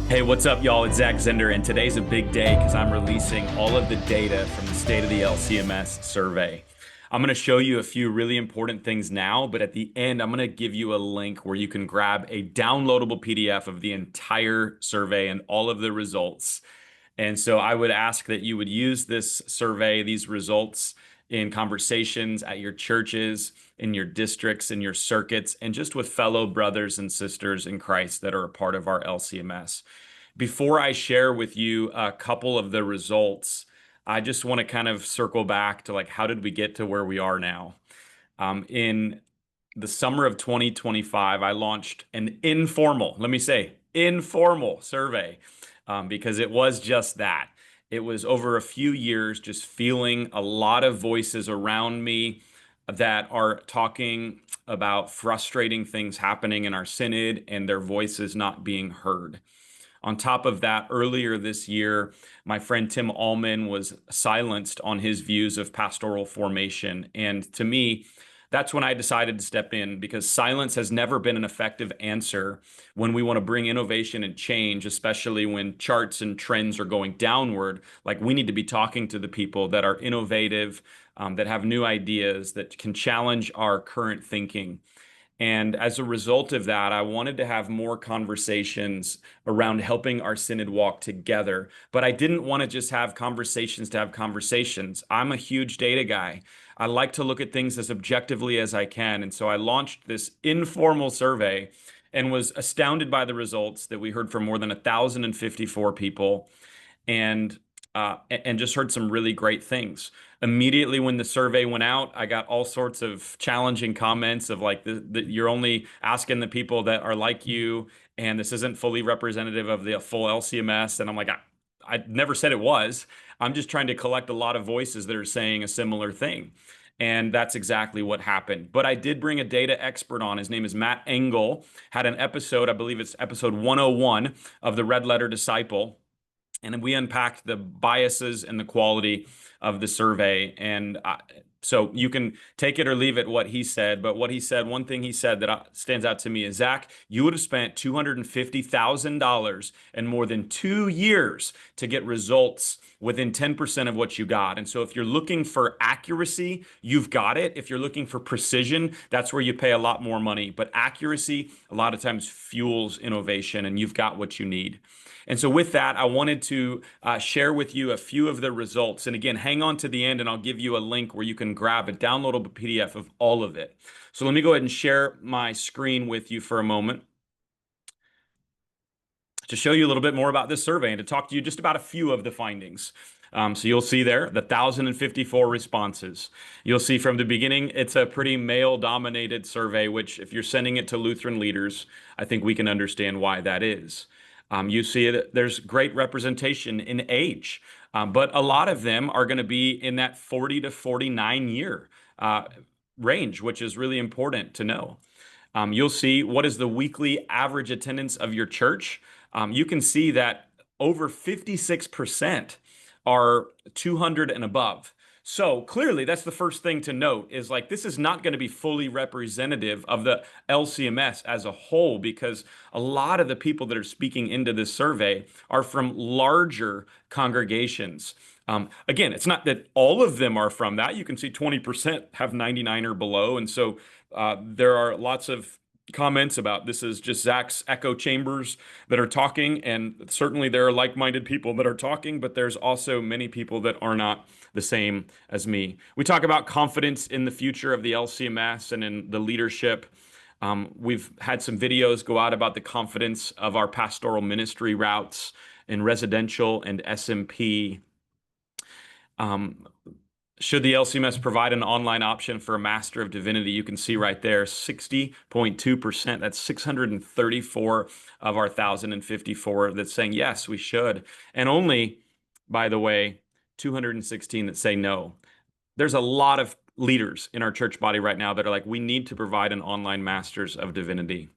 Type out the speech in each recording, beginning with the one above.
Hey, what's up, y'all? It's Zach Zender, and today's a big day because I'm releasing all of the data from the State of the LCMS survey. I'm going to show you a few really important things now, but at the end, I'm going to give you a link where you can grab a downloadable PDF of the entire survey and all of the results. And so I would ask that you would use this survey, these results, in conversations at your churches, in your districts, in your circuits, and just with fellow brothers and sisters in Christ that are a part of our LCMS. Before I share with you a couple of the results, I just want to kind of circle back to like, how did we get to where we are now? In the summer of 2025, I launched an informal, let me say, informal survey because it was just that. It was over a few years, just feeling a lot of voices around me that are talking about frustrating things happening in our synod and their voices not being heard. On top of that, earlier this year, my friend Tim Allman was silenced on his views of pastoral formation. And to me, that's when I decided to step in because silence has never been an effective answer when we want to bring innovation and change, especially when charts and trends are going downward. Like we need to be talking to the people that are innovative, that have new ideas, that can challenge our current thinking. And as a result of that, I wanted to have more conversations around helping our synod walk together. But I didn't want to just have conversations to have conversations. I'm a huge data guy. I like to look at things as objectively as I can. And so I launched this informal survey and was astounded by the results that we heard from more than 1,054 people. And just heard some really great things. Immediately when the survey went out, I got all sorts of challenging comments of like you're only asking the people that are like you, and this isn't fully representative of the full LCMS. And I'm like, I never said it was. I'm just trying to collect a lot of voices that are saying a similar thing. And that's exactly what happened. But I did bring a data expert on. His name is Matt Engel, had an episode, I believe it's episode 101 of the Red Letter Disciple. And we unpacked the biases and the quality of the survey. So you can take it or leave it what he said. But what he said, one thing he said that stands out to me is, Zach, you would have spent $250,000 and more than 2 years to get results within 10% of what you got. And so if you're looking for accuracy, you've got it. If you're looking for precision, that's where you pay a lot more money. But accuracy a lot of times fuels innovation, and you've got what you need. And so with that, I wanted to share with you a few of the results. And again, hang on to the end and I'll give you a link where you can grab a downloadable PDF of all of it. So let me go ahead and share my screen with you for a moment to show you a little bit more about this survey and to talk to you just about a few of the findings. So you'll see there the 1,054 responses. You'll see from the beginning, it's a pretty male-dominated survey, which if you're sending it to Lutheran leaders, I think we can understand why that is. You see that there's great representation in age, but a lot of them are going to be in that 40 to 49 year range, which is really important to know. You'll see what is the weekly average attendance of your church. You can see that over 56% are 200 and above. So clearly, that's the first thing to note is like this is not going to be fully representative of the LCMS as a whole because a lot of the people that are speaking into this survey are from larger congregations. Again, it's not that all of them are from that. You can see 20% have 99 or below. And so there are lots of comments about this is just Zach's echo chambers that are talking. And certainly there are like-minded people that are talking, but there's also many people that are not the same as me. We talk about confidence in the future of the LCMS and in the leadership. We've had some videos go out about the confidence of our pastoral ministry routes in residential and SMP. Should the LCMS provide an online option for a Master of Divinity? You can see right there, 60.2%. That's 634 of our 1,054 that's saying, yes, we should. And only, by the way, 216 that say no. There's a lot of leaders in our church body right now that are like, we need to provide an online Masters of Divinity.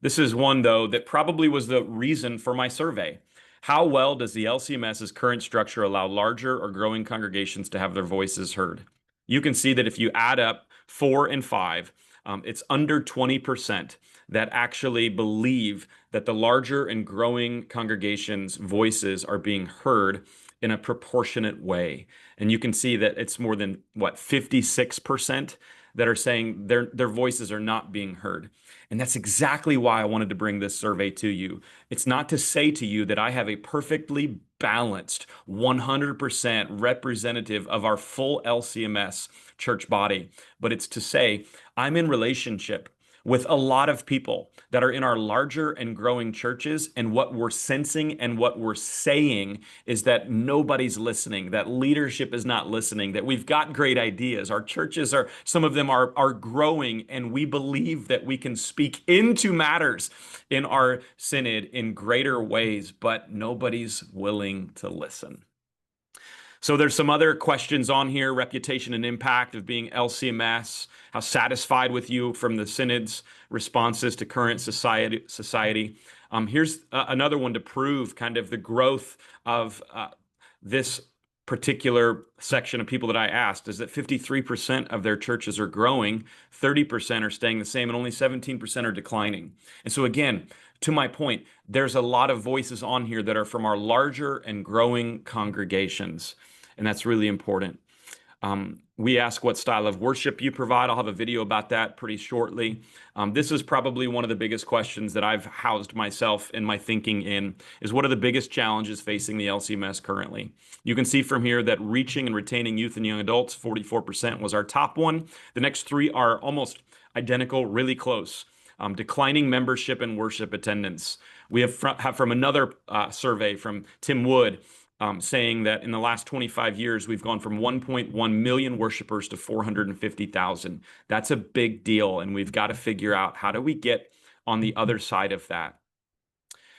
This is one, though, that probably was the reason for my survey. How well does the LCMS's current structure allow larger or growing congregations to have their voices heard? You can see that if you add up 4 and 5, it's under 20% that actually believe that the larger and growing congregations' voices are being heard in a proportionate way. And you can see that it's more than, what, 56% that are saying their voices are not being heard. And that's exactly why I wanted to bring this survey to you. It's not to say to you that I have a perfectly balanced, 100% representative of our full LCMS church body, but it's to say I'm in relationship with a lot of people that are in our larger and growing churches. And what we're sensing and what we're saying is that nobody's listening, that leadership is not listening, that we've got great ideas. Our churches are, some of them are growing, and we believe that we can speak into matters in our synod in greater ways, but nobody's willing to listen. So there's some other questions on here: reputation and impact of being LCMS, how satisfied with you from the synod's responses to current society. Here's another one to prove kind of the growth of this particular section of people that I asked, is that 53% of their churches are growing, 30% are staying the same, and only 17% are declining. And so again, to my point, there's a lot of voices on here that are from our larger and growing congregations, and that's really important. We ask what style of worship you provide. I'll have a video about that pretty shortly. This is probably one of the biggest questions that I've housed myself in my thinking in, is what are the biggest challenges facing the LCMS currently? You can see from here that reaching and retaining youth and young adults, 44% was our top one. The next three are almost identical, really close. Declining membership and worship attendance. We have from another survey from Tim Wood, saying that in the last 25 years, we've gone from 1.1 million worshipers to 450,000. That's a big deal, and we've got to figure out, how do we get on the other side of that?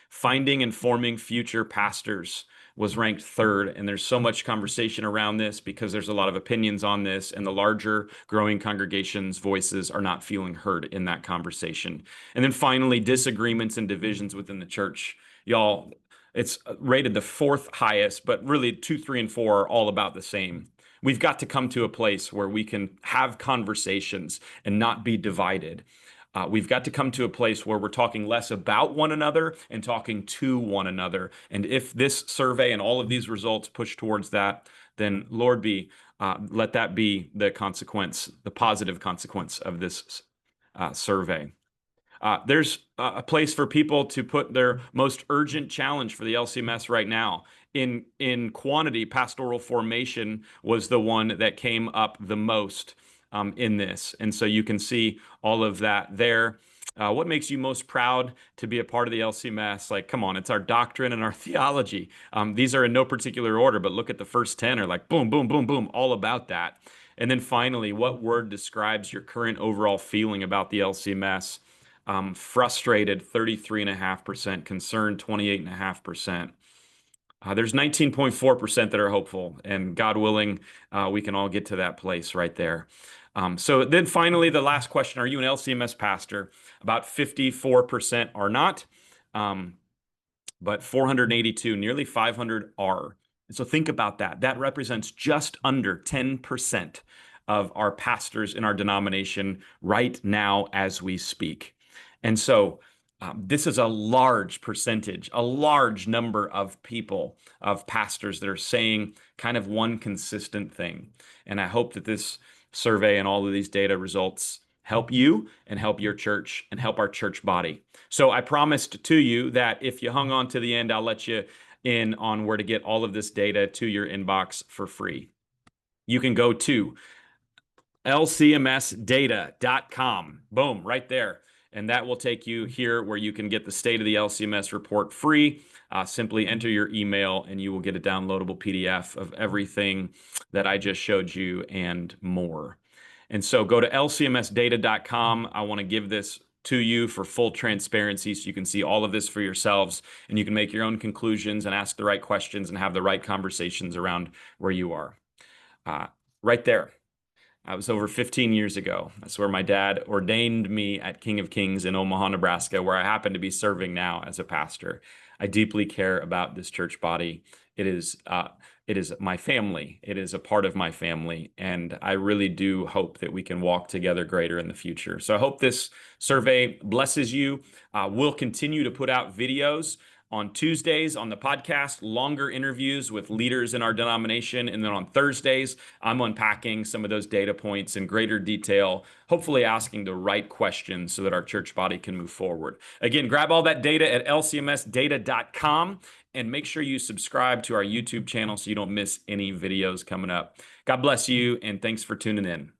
Finding and forming future pastors was ranked third, and there's so much conversation around this because there's a lot of opinions on this, and the larger growing congregations' voices are not feeling heard in that conversation. And then finally, disagreements and divisions within the church. Y'all, it's rated the fourth highest, but really 2, 3, and 4 are all about the same. We've got to come to a place where we can have conversations and not be divided. We've got to come to a place where we're talking less about one another and talking to one another. And if this survey and all of these results push towards that, then Lord be, let that be the consequence, the positive consequence of this survey. There's a place for people to put their most urgent challenge for the LCMS right now. In quantity, pastoral formation was the one that came up the most in this. And so you can see all of that there. What makes you most proud to be a part of the LCMS? Like, come on, it's our doctrine and our theology. These are in no particular order, but look at the first 10 are like boom, boom, boom, boom, all about that. And then finally, what word describes your current overall feeling about the LCMS? Frustrated, 33.5%, concerned, 28.5%. There's 19.4% that are hopeful, and God willing, we can all get to that place right there. So then finally, the last question: are you an LCMS pastor? About 54% are not, but 482, nearly 500 are. And so think about that. That represents just under 10% of our pastors in our denomination right now as we speak. And so this is a large percentage, a large number of people, of pastors that are saying kind of one consistent thing. And I hope that this survey and all of these data results help you and help your church and help our church body. So I promised to you that if you hung on to the end, I'll let you in on where to get all of this data to your inbox for free. You can go to lcmsdata.com. Boom, right there. And that will take you here where you can get the State of the LCMS report free. Simply enter your email and you will get a downloadable PDF of everything that I just showed you and more. And so go to lcmsdata.com. I want to give this to you for full transparency so you can see all of this for yourselves and you can make your own conclusions and ask the right questions and have the right conversations around where you are. Right there. That was over 15 years ago. That's where my dad ordained me at King of Kings in Omaha, Nebraska, where I happen to be serving now as a pastor. I deeply care about this church body. It is it is my family. It is a part of my family. And I really do hope that we can walk together greater in the future. So I hope this survey blesses you. We'll continue to put out videos on Tuesdays on the podcast, longer interviews with leaders in our denomination. And then on Thursdays, I'm unpacking some of those data points in greater detail, hopefully asking the right questions so that our church body can move forward. Again, grab all that data at lcmsdata.com and make sure you subscribe to our YouTube channel so you don't miss any videos coming up. God bless you, and thanks for tuning in.